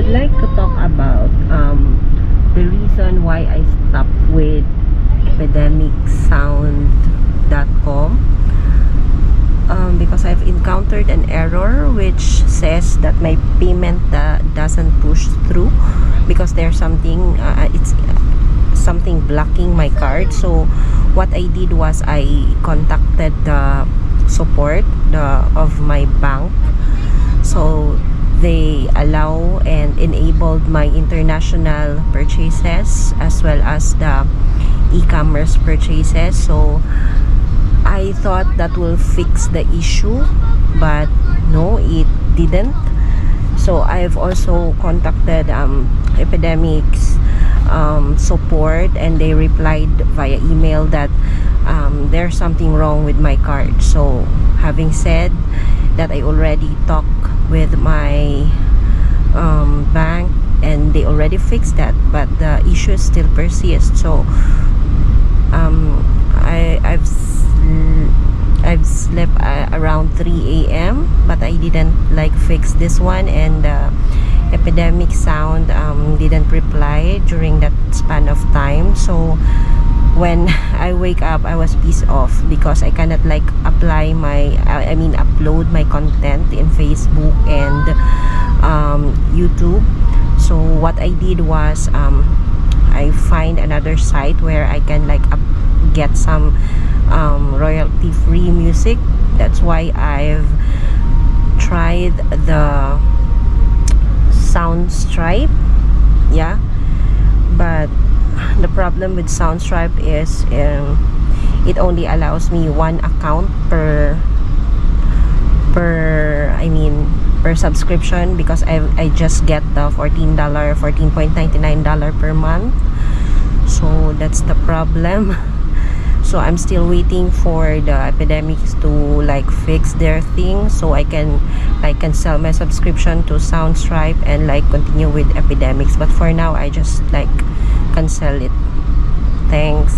like to talk about the reason why I stopped with epidemicsound.com, because I've encountered an error which says that my payment doesn't push through because there's something it's something blocking my card. So what I did was I contacted the support of my bank, so they allow and enabled my international purchases as well as the e-commerce purchases. So I thought that will fix the issue, but no, it didn't. So I've also contacted Epidemic's support, and they replied via email that there's something wrong with my card. So having said that, I already talked with my bank and they already fixed that, but the issue still persists. So I've slept around 3 a.m. but I didn't fix this one, and Epidemic Sound didn't reply during that span of time. So when I wake up, I was pissed off because I cannot apply my upload my content in Facebook and YouTube. So what I did was I find another site where I can get some royalty free music. That's why I've tried the Soundstripe, yeah, but the problem with Soundstripe is it only allows me one account per subscription, because I just get the $14.99 per month. So that's the problem. So I'm still waiting for the Epidemics to fix their thing, so I can cancel my subscription to Soundstripe and continue with Epidemics. But for now, I just cancel it. Thanks.